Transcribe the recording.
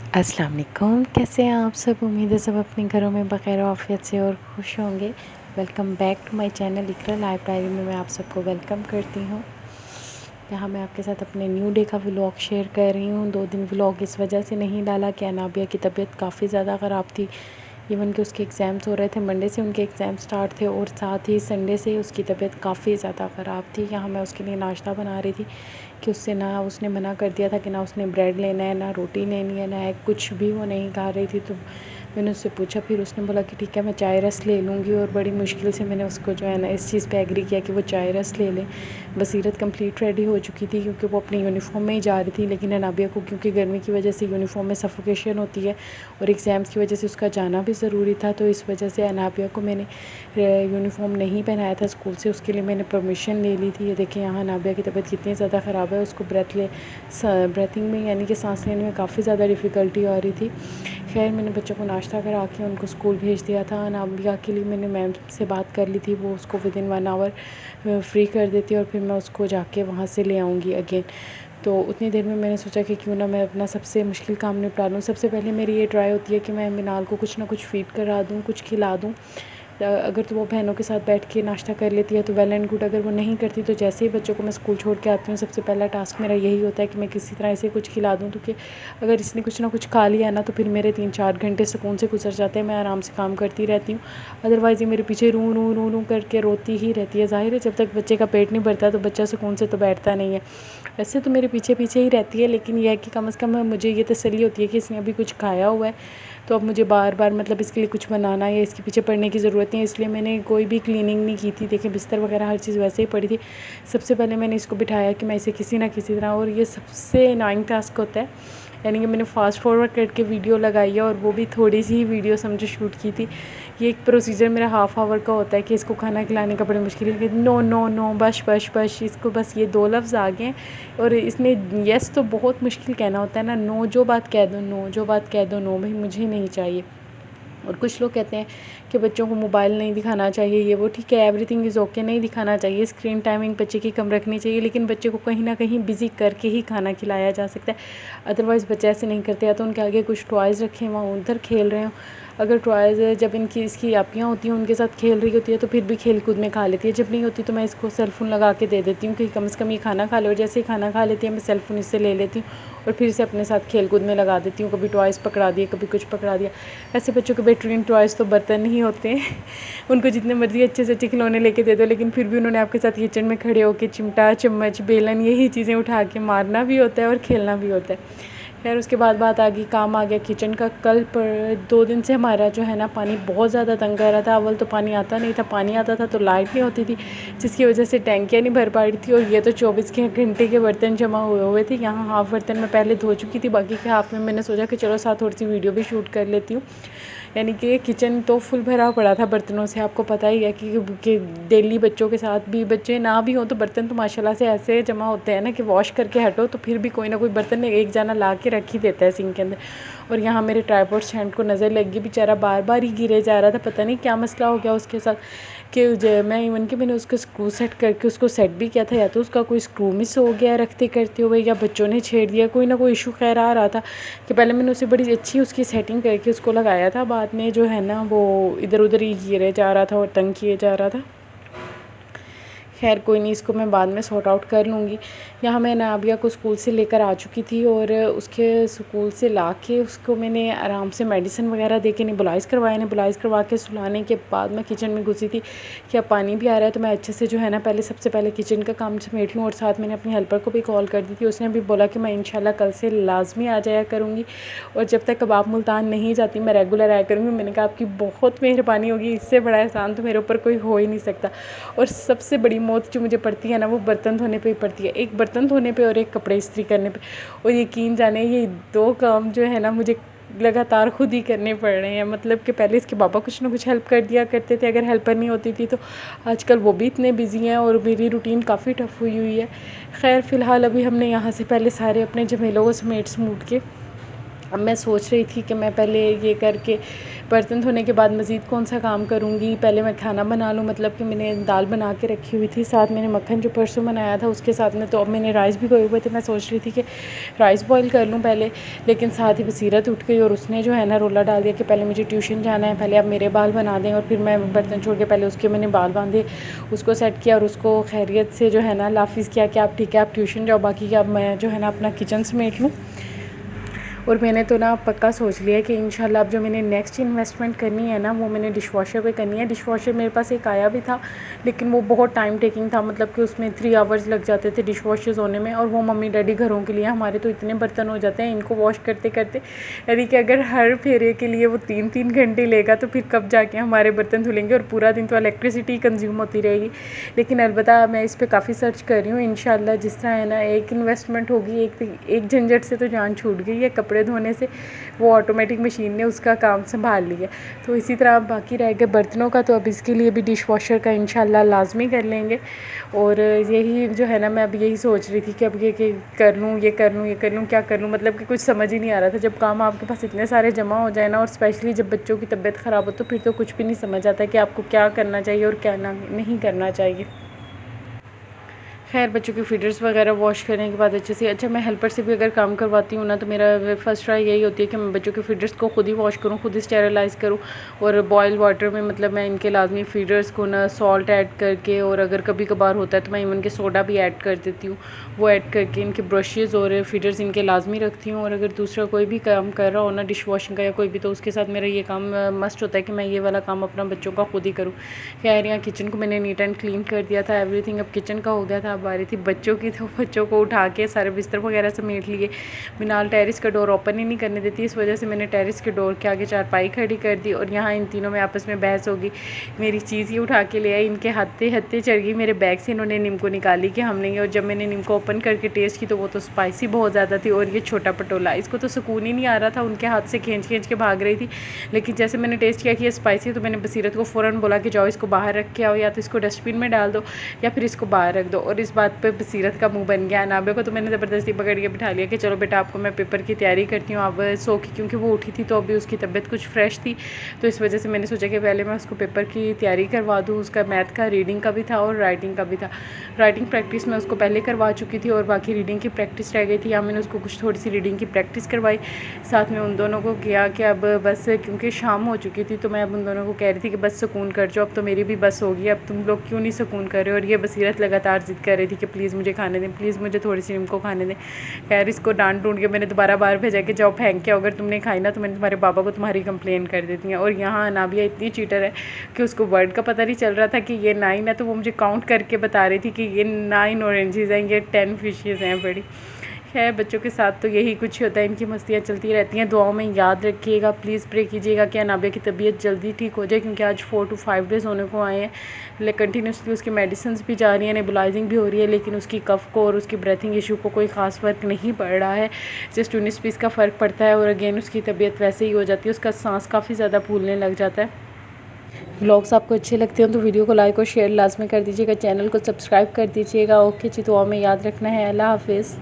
अस्सलाम वालेकुम, कैसे हैं आप सब। उम्मीद है सब अपने घरों में बखैर आफियत से और खुश होंगे। Welcome back to my channel Iqra life diary में मैं आप सबको वेलकम करती हूँ। यहाँ मैं आपके साथ अपने न्यू डे का व्लॉग शेयर कर रही हूँ। 2 दिन व्लॉग इस वजह से नहीं डाला कि अनाबिया की तबीयत काफ़ी ज़्यादा ख़राब थी। इवन कि उसके एग्ज़ाम्स हो रहे थे, मंडे से उनके एग्ज़ाम स्टार्ट थे और साथ ही संडे से उसकी तबीयत काफ़ी ज़्यादा ख़राब थी। यहाँ मैं उसके लिए नाश्ता बना रही थी कि उससे ना उसने मना कर दिया था कि ना उसने ब्रेड लेना है, ना रोटी लेनी है, ना एग, कुछ भी वो नहीं खा रही थी। तो मैंने उससे पूछा, फिर उसने बोला कि ठीक है मैं चाय रस ले लूँगी। और बड़ी मुश्किल से मैंने उसको जो है ना इस चीज़ पे एग्री किया कि वो चाय रस ले ले। बसीरत कंप्लीट रेडी हो चुकी थी क्योंकि वो अपनी यूनिफ़ॉर्म में ही जा रही थी, लेकिन अनाबिया को क्योंकि गर्मी की वजह से यूनिफ़ॉर्म में सफोकेशन होती है और एग्ज़ाम्स की वजह से उसका जाना भी ज़रूरी था, तो इस वजह से अनाबिया को मैंने यूनिफ़ॉर्म नहीं पहनाया था स्कूल से। उसके लिए मैंने परमिशन ले ली थी। ये देखिए यहाँ अनाबिया की तबीयत कितनी ज़्यादा ख़राब है। उसको ब्रेथिंग में यानी कि सांस लेने में काफ़ी ज़्यादा डिफ़िकल्टी आ रही थी। खैर मैंने बच्चों को नाश्ता करा के उनको स्कूल भेज दिया था। अनाबिया के लिए मैंने मैम से बात कर ली थी, वो उसको विदिन 1 आवर फ्री कर देती है और फिर मैं उसको जाके वहाँ से ले आऊँगी अगेन। तो उतनी देर में मैंने सोचा कि क्यों ना मैं अपना सबसे मुश्किल काम निपटा लूँ। सबसे पहले मेरी ये ट्राई होती है कि मैं मिनाल को कुछ ना कुछ फ़ीड करा दूँ, कुछ खिला दूँ। अगर तो वो बहनों के साथ बैठ के नाश्ता कर लेती है तो वेल एंड गुड। अगर वो नहीं करती तो जैसे ही बच्चों को मैं स्कूल छोड़ के आती हूँ सबसे पहला टास्क मेरा यही होता है कि मैं किसी तरह इसे कुछ खिला दूँ, तो कि अगर इसने कुछ ना कुछ खा लिया ना तो फिर मेरे 3-4 घंटे सुकून से गुजर जाते हैं। मैं आराम से काम करती रहती हूँ। अदरवाइज़ ये मेरे पीछे रू रू रू रू करके रोती ही रहती है। ज़ाहिर है जब तक बच्चे का पेट नहीं भरता तो बच्चा सुकून से तो बैठता नहीं है। वैसे तो मेरे पीछे पीछे ही रहती है, लेकिन यह है कि कम से कम मुझे ये तसल्ली होती है कि इसने अभी कुछ खाया हुआ है, तो अब मुझे बार बार मतलब इसके लिए कुछ बनाना या इसके पीछे पड़ने की ज़रूरत नहीं है। इसलिए मैंने कोई भी क्लीनिंग नहीं की थी। देखिए बिस्तर वगैरह हर चीज़ वैसे ही पड़ी थी। सबसे पहले मैंने इसको बिठाया कि मैं इसे किसी ना किसी तरह, और ये सबसे एनॉइंग टास्क होता है, यानी कि मैंने फ़ास्ट फॉरवर्ड करके वीडियो लगाई है और वो भी थोड़ी सी ही वीडियो समझो शूट की थी। ये एक प्रोसीजर मेरा हाफ़ आवर का होता है कि इसको खाना खिलाने का बड़ी मुश्किल है कि नो नो नो बश बश बश, इसको बस ये 2 लफ्ज़ आ गए और इसने येस तो बहुत मुश्किल कहना होता है ना। नो जो बात कह दो, नो जो बात कह दो, नो भाई मुझे नहीं चाहिए। और कुछ लोग कहते हैं कि बच्चों को मोबाइल नहीं दिखाना चाहिए, ये वो ठीक है, एवरीथिंग इज़ ओके, नहीं दिखाना चाहिए, स्क्रीन टाइमिंग बच्चे की कम रखनी चाहिए, लेकिन बच्चे को कहीं ना कहीं बिज़ी करके ही खाना खिलाया जा सकता है। अदरवाइज़ बच्चे ऐसे नहीं करते, या तो उनके आगे कुछ टॉयज़ रखे हैं वहाँ उधर खेल रहे हो। अगर टॉयज़ जब इसकी आपियाँ होती हैं उनके साथ खेल रही होती है तो फिर भी खेल कूद में खा लेती है। जब नहीं होती तो मैं इसको सेलफ़ोन लगा के दे देती हूँ कि कम से कम ये खाना खा ले, और जैसे ही खाना खा लेती है मैं सेलफ़ोन इससे ले लेती हूँ और फिर से अपने साथ खेल कूद में लगा देती हूँ। कभी टॉयज़ पकड़ा दिए, कभी कुछ पकड़ा दिया। ऐसे बच्चों के बेहतरीन टॉयज़ तो बर्तन ही होते हैं। उनको जितने मर्ज़ी अच्छे से अच्छे खिलौने लेके दे दो, लेकिन फिर भी उन्होंने आपके साथ किचन में खड़े होकर चिमटा, चम्मच, बेलन यही चीज़ें उठा के मारना भी होता है और खेलना भी होता है। खैर उसके बाद बात आ गई, काम आ गया किचन का। कल पर 2 दिन से हमारा जो है ना पानी बहुत ज़्यादा तंग कर रहा था। अव्वल तो पानी आता नहीं था, पानी आता था तो लाइट नहीं होती थी, जिसकी वजह से टैंकियाँ नहीं भर पा रही थी। और ये तो 24 के घंटे के बर्तन जमा हुए हुए थे। यहाँ हाफ़ बर्तन मैं पहले धो चुकी थी, बाकी के हाफ़ में मैंने सोचा कि चलो साथ थोड़ी सी वीडियो भी शूट कर लेती हूँ। यानी कि किचन तो फुल भरा पड़ा था बर्तनों से। आपको पता ही है कि डेली बच्चों के साथ भी, बच्चे ना भी हों तो बर्तन तो माशाल्लाह से ऐसे जमा होते हैं ना कि वॉश करके हटो तो फिर भी कोई ना कोई बर्तन एक जना ला के रख ही देता है सिंक के अंदर। और यहाँ मेरे ट्राइपॉड स्टैंड को नज़र लगी, बेचारा बार बार ही गिरे जा रहा था, पता नहीं क्या मसला हो गया उसके साथ कि मैं इवन कि मैंने उसको स्क्रू सेट करके उसको सेट भी किया था, या तो उसका कोई स्क्रू मिस हो गया रखते करते हुए, या बच्चों ने छेड़ दिया, कोई ना कोई इशू खैर आ रहा था कि पहले मैंने उसे बड़ी अच्छी उसकी सेटिंग करके उसको लगाया था, बाद में जो है ना वो इधर उधर ही गिरे जा रहा था और तंग किए जा रहा था। खैर कोई नहीं, इसको मैं बाद में सॉर्ट आउट कर लूँगी। यहाँ मैं नाबिया को स्कूल से लेकर आ चुकी थी और उसके स्कूल से ला के उसको मैंने आराम से मेडिसिन वगैरह दे के नेबुलाइज़ करवाया। नेबुलाइज़ करवा के सुलाने के बाद मैं किचन में घुसी थी कि अब पानी भी आ रहा है तो मैं अच्छे से जो है ना पहले सबसे पहले किचन का काम समेट लूँ। और साथ मैंने अपनी हेल्पर को भी कॉल कर दी थी, उसने भी बोला कि मैं इंशाल्लाह कल से लाजमी आ जाया करूँगी, और जब तक कबाब मुल्तान नहीं जाती मैं रेगुलर आया करूँगी। मैंने कहा आपकी बहुत मेहरबानी होगी, इससे बड़ा एहसान तो मेरे ऊपर कोई हो ही नहीं सकता। और सबसे बड़ी मौत जो मुझे पड़ती है ना वो बर्तन धोने पे ही पड़ती है, एक बर्तन धोने पे और एक कपड़े इस्त्री करने पे। और यकीन जाने ये 2 काम जो है ना मुझे लगातार खुद ही करने पड़ रहे हैं। मतलब कि पहले इसके पापा कुछ ना कुछ हेल्प कर दिया करते थे अगर हेल्पर नहीं होती थी, तो आजकल वो भी इतने बिज़ी हैं और मेरी रूटीन काफ़ी टफ़ हुई हुई है। खैर फ़िलहाल अभी हमने यहाँ से पहले सारे अपने झमेलों को समेट समूट के अब मैं सोच रही थी कि मैं पहले ये करके बर्तन धोने के बाद मज़ीद कौन सा काम करूँगी। पहले मैं खाना बना लूँ, मतलब कि मैंने दाल बना के रखी हुई थी, साथ मैंने मक्खन जो परसों बनाया था उसके साथ में, तो अब मैंने राइस भी गोए हुए थे। मैं सोच रही थी कि राइस बॉईल कर लूँ पहले, लेकिन साथ ही बसीरत उठ गई और उसने जो है ना रोला डाल दिया कि पहले मुझे ट्यूशन जाना है, पहले आप मेरे बाल बना दें। और फिर मैं बर्तन छोड़ के पहले उसके मैंने बाल बांधे, उसको सेट किया और उसको खैरियत से जो है ना लाफिज़ किया कि आप ठीक है, आप ट्यूशन जाओ, बाकी अब मैं जो है ना अपना किचन समेट लूँ। और मैंने तो ना पक्का सोच लिया कि इंशाल्लाह अब जो मैंने नेक्स्ट इन्वेस्टमेंट करनी है ना, वो मैंने डिशवॉशर पे करनी है। डिशवॉशर मेरे पास एक आया भी था, लेकिन वो बहुत टाइम टेकिंग था, मतलब कि उसमें 3 आवर्स लग जाते थे डिशवॉशर्स होने में। और वो मम्मी डैडी घरों के लिए, हमारे तो इतने बर्तन हो जाते हैं इनको वॉश करते करते, यानी कि अगर हर फेरे के लिए वो 3-3 घंटे लेगा तो फिर कब जाके हमारे बर्तन धुलेंगे, और पूरा दिन तो इलेक्ट्रिसिटी कंज्यूम होती रहेगी। लेकिन अलबत्ता मैं इस पर काफ़ी सर्च कर रही हूँ। इंशाल्लाह जिस तरह है ना, एक इन्वेस्टमेंट होगी, एक झंझट से तो जान छूट गई है। कपड़े धोने से वो ऑटोमेटिक मशीन ने उसका काम संभाल लिया। तो इसी तरह बाकी रह गए बर्तनों का, तो अब इसके लिए भी डिश वॉशर का इंशाल्लाह लाजमी कर लेंगे। और यही जो है ना, मैं अब यही सोच रही थी कि अब ये कर लूँ, ये कर लूँ, ये कर लूँ, क्या कर लूँ, मतलब कि कुछ समझ ही नहीं आ रहा था। जब काम आपके पास इतने सारे जमा हो जाए ना, और स्पेशली जब बच्चों की तबीयत ख़राब हो, तो फिर तो कुछ भी नहीं समझ आता कि आपको क्या करना चाहिए और क्या नहीं करना चाहिए। खैर, बच्चों की फीडर्स वगैरह वॉश करने के बाद अच्छे से, अच्छा मैं हेल्पर से भी अगर काम करवाती हूँ ना, तो मेरा फर्स्ट ट्राई यही होती है कि मैं बच्चों के फीडर्स को खुद ही वॉश करूँ, खुद ही स्टेरलाइज़ करूँ। और बॉयल वाटर में मतलब मैं इनके लाजमी फीडर्स को ना सॉल्ट ऐड करके, और अगर कभी कभार होता है तो मैं इवन के सोडा भी ऐड कर देती हूँ। वो ऐड करके इनके ब्रशेज़ और फीडर्स इनके लाजमी रखती हूँ। और अगर दूसरा कोई भी काम कर रहा हो ना, डिश वॉशिंग का या कोई भी, तो उसके साथ मेरा ये काम मस्ट होता है कि मैं ये वाला काम अपना बच्चों का खुद ही करूँ। खैर, यहाँ किचन को मैंने नीट एंड क्लीन कर दिया था, एवरीथिंग अब किचन का हो गया था। अब आ रही थी बच्चों की, तो बच्चों को उठा के सारे बिस्तर वगैरह समेट लिए। मिनाल टेरिस का डोर ओपन ही नहीं करने देती, इस वजह से मैंने टेरिस के डोर के आगे चारपाई खड़ी कर दी। और यहाँ इन तीनों में आपस में बहस होगी। मेरी चीज़ ही उठा के ले आई, इनके हत्ते हत्ते चढ़ गई मेरे बैग से, इन्होंने निम्को निकाली कि हम लेंगे। और जब मैंने निम्को ओपन करके टेस्ट की, तो वो तो स्पाइसी बहुत ज़्यादा थी। और ये छोटा पटोला, इसको तो सुकून ही नहीं आ रहा था, उनके हाथ से खींच खींच के भाग रही थी। लेकिन जैसे मैंने टेस्ट किया कि ये स्पाइसी, तो मैंने बसीरत को फ़ौरन बोला कि जाओ इसको बाहर रख के आओ, या तो इसको डस्टबिन में डाल दो या फिर इसको बाहर रख दो। और इस बात पर बसीरत का मुँह बन गया। नाबे को तो मैंने ज़बरदस्ती पकड़ के बिठा लिया कि चलो बेटा, आपको मैं पेपर की तैयारी करती हूँ। अब सो की, क्योंकि वो उठी थी तो अभी उसकी तबीयत कुछ फ्रेश थी, तो इस वजह से मैंने सोचा कि पहले मैं उसको पेपर की तैयारी करवा दूँ। उसका मैथ का, रीडिंग का भी था और राइटिंग का भी था। राइटिंग प्रैक्टिस मैं उसको पहले करवा चुकी थी, और बाकी रीडिंग की प्रैक्टिस रह गई थी। या मैंने उसको कुछ थोड़ी सी रीडिंग की प्रैक्टिस करवाई। साथ में उन दोनों को किया कि अब बस, क्योंकि शाम हो चुकी थी, तो मैं अब उन दोनों को कह रही थी कि बस सुकून कर जाओ, अब तो मेरी भी बस होगी, अब तुम लोग क्यों नहीं सुकून कर रहे हो। और ये बसीरत लगातार ज़िद कर रही थी कि प्लीज़ मुझे खाने दें, प्लीज़ मुझे थोड़ी सी इनको खाने दें। खैर, इसको डांट ढूंढ के मैंने दोबारा बाहर भेजा कि जाओ फेंक के, अगर तुमने खाई ना तो मैंने तुम्हारे पापा को तुम्हारी कंप्लेन कर देती हैं। और यहाँ अनाबिया इतनी चीटर है कि उसको वर्ड का पता नहीं चल रहा था कि ये 9 है, तो वो मुझे काउंट करके बता रही थी कि ये 9 ऑरेंजेस हैं, ये 10 फिशेज़ हैं बड़ी। खैर, बच्चों के साथ तो यही कुछ होता है, इनकी मस्तियाँ चलती रहती हैं। दुआओं में याद रखिएगा, प्लीज़ प्रे कीजिएगा कि अनाबिया की तबीयत जल्दी ठीक हो जाए, क्योंकि आज 4 to 5 डेज़ होने को आए हैं। कंटिन्यूसली उसकी मेडिसिन भी जा रही है, नेबुलाइजिंग भी हो रही है, लेकिन उसकी कफ़ को और उसकी ब्रीथिंग इशू को कोई ख़ास फ़र्क नहीं पड़ रहा है। जस्ट 19-20 का फ़र्क पड़ता है, और अगेन उसकी तबीयत वैसे ही हो जाती है, उसका सांस काफ़ी ज़्यादा फूलने लग जाता है। व्लॉग्स आपको अच्छे लगते हैं तो वीडियो को लाइक और शेयर लाजमी कर दीजिएगा, चैनल को सब्सक्राइब कर दीजिएगा। ओके जी, दुआ में याद रखना है। अल्लाह हाफिज़।